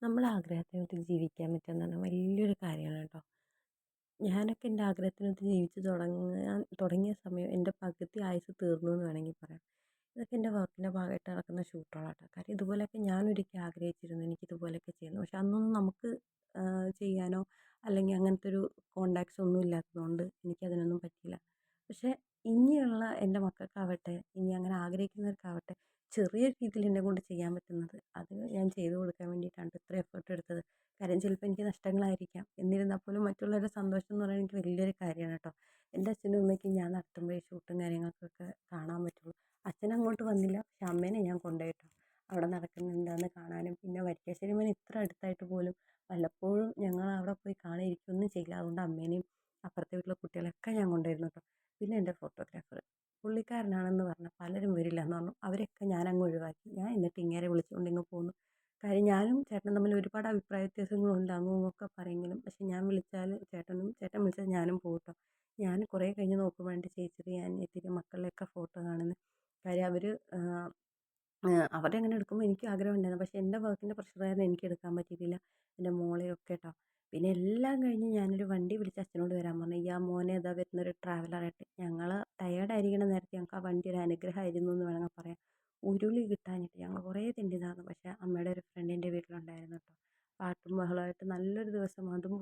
നമ്മളെ ആഗ്രഹത്തിനൊത്ത് ജീവിക്കാൻ പറ്റുക എന്ന് പറഞ്ഞാൽ വലിയൊരു കാര്യമാണ് കേട്ടോ. ഞാനൊക്കെ എൻ്റെ ആഗ്രഹത്തിനൊത്ത് ജീവിച്ച് തുടങ്ങിയ സമയം എൻ്റെ പകുതി ആയുസ്സ് തീർന്നു എന്ന് വേണമെങ്കിൽ പറയാം. ഇതൊക്കെ എൻ്റെ വർക്കിൻ്റെ ഭാഗമായിട്ട് നടക്കുന്ന ഷൂട്ടുകളാട്ടോ. കാര്യം ഇതുപോലെയൊക്കെ ഞാനൊരിക്കൽ ആഗ്രഹിച്ചിരുന്നു എനിക്കിതുപോലെയൊക്കെ ചെയ്യുന്നു. പക്ഷെ അന്നൊന്നും നമുക്ക് ചെയ്യാനോ അല്ലെങ്കിൽ അങ്ങനത്തെ ഒരു കോണ്ടാക്ട്സ് ഒന്നും ഇല്ലാത്തതുകൊണ്ട് എനിക്കതിനൊന്നും പറ്റിയില്ല. പക്ഷെ ഇനിയുള്ള എൻ്റെ മക്കൾക്കാവട്ടെ, ഇനി അങ്ങനെ ആഗ്രഹിക്കുന്നവർക്കാവട്ടെ, ചെറിയ രീതിയിൽ എന്നെക്കൊണ്ട് ചെയ്യാൻ പറ്റുന്നത് അത് ഞാൻ ചെയ്തു കൊടുക്കാൻ വേണ്ടിയിട്ടാണ് ഇത്രയും എഫേർട്ട് എടുത്തത്. കാര്യം ചിലപ്പോൾ എനിക്ക് നഷ്ടങ്ങളായിരിക്കാം. എന്നിരുന്നാൽ പോലും മറ്റുള്ളവരുടെ സന്തോഷം എന്ന് പറയുന്നത് എനിക്ക് വലിയൊരു കാര്യമാണ് കേട്ടോ. എൻ്റെ അച്ഛനും അമ്മയ്ക്കും ഞാൻ നടത്തുമ്പോൾ ഈ ഷൂട്ടും കാര്യങ്ങൾക്കൊക്കെ കാണാൻ പറ്റുള്ളൂ. അച്ഛൻ അങ്ങോട്ട് വന്നില്ല. പക്ഷെ അമ്മേനെ ഞാൻ കൊണ്ടുപോയിട്ടോ. അവിടെ നടക്കുന്നത് എന്താണെന്ന് കാണാനും പിന്നെ വരിക്കാശ്ശേരി മന ഇത്ര അടുത്തായിട്ട് പോലും വല്ലപ്പോഴും ഞങ്ങൾ അവിടെ പോയി കാണാൻ ഇരിക്കുകയൊന്നും ചെയ്യില്ല. അതുകൊണ്ട് അമ്മേനെയും അപ്പുറത്തെ വീട്ടിലെ കുട്ടികളെയൊക്കെ ഞാൻ കൊണ്ടുവരുന്നു കേട്ടോ. പിന്നെ എൻ്റെ ഫോട്ടോഗ്രാഫർ പുള്ളിക്കാരനാണെന്ന് പറഞ്ഞാൽ പലരും വരില്ല എന്ന് പറഞ്ഞു. അവരെയൊക്കെ ഞാനങ്ങ് ഒഴിവാക്കി. ഞാൻ എന്നിട്ട് ഇങ്ങേരെ വിളിച്ചുകൊണ്ട് ഇങ്ങ് പോന്നു. കാര്യം ഞാനും ചേട്ടനും തമ്മിൽ ഒരുപാട് അഭിപ്രായ വ്യത്യാസങ്ങളുണ്ട്. അങ്ങും ഇങ്ങുമൊക്കെ പറയുമെങ്കിലും പക്ഷെ ഞാൻ വിളിച്ചാൽ ചേട്ടൻ വിളിച്ചാൽ ഞാനും പോകും ട്ടോ. ഞാൻ കുറേ കഴിഞ്ഞ് നോക്കുമ്പോൾ എൻ്റെ ചേച്ചിയുടെയും അനിയത്തിയുടെയും മക്കളുടെയൊക്കെ ഫോട്ടോ കാണുന്നത്. കാര്യം അവർ അവരുടെ അങ്ങനെ എടുക്കുമ്പോൾ എനിക്കും ആഗ്രഹം ഉണ്ടായിരുന്നു. പക്ഷെ എൻ്റെ വർക്കിൻ്റെ പ്രഷർ കാരണം എനിക്ക് എടുക്കാൻ പറ്റിയിട്ടില്ല. എൻ്റെ മോളെയൊക്കെ കേട്ടോ. പിന്നെ എല്ലാം കഴിഞ്ഞ് ഞാനൊരു വണ്ടി വിളിച്ച് അച്ഛനോട് വരാൻ പറഞ്ഞു. ഈ ആ മോനെ ഇതാ വരുന്നൊരു ട്രാവലറായിട്ട്. ഞങ്ങൾ ടയേർഡായിരിക്കണ നേരത്തെ ഞങ്ങൾക്ക് ആ വണ്ടി ഒരു അനുഗ്രഹമായിരുന്നു എന്ന് വേണമെങ്കിൽ പറയാം. ഉരുളി കിട്ടാഞ്ഞിട്ട് ഞങ്ങൾ കുറേ തെണ്ടി നടന്നു. പക്ഷേ അമ്മയുടെ ഒരു ഫ്രണ്ടിൻ്റെ വീട്ടിലുണ്ടായിരുന്നു കേട്ടോ. പാട്ടും ബഹളമായിട്ട് നല്ലൊരു ദിവസം അതും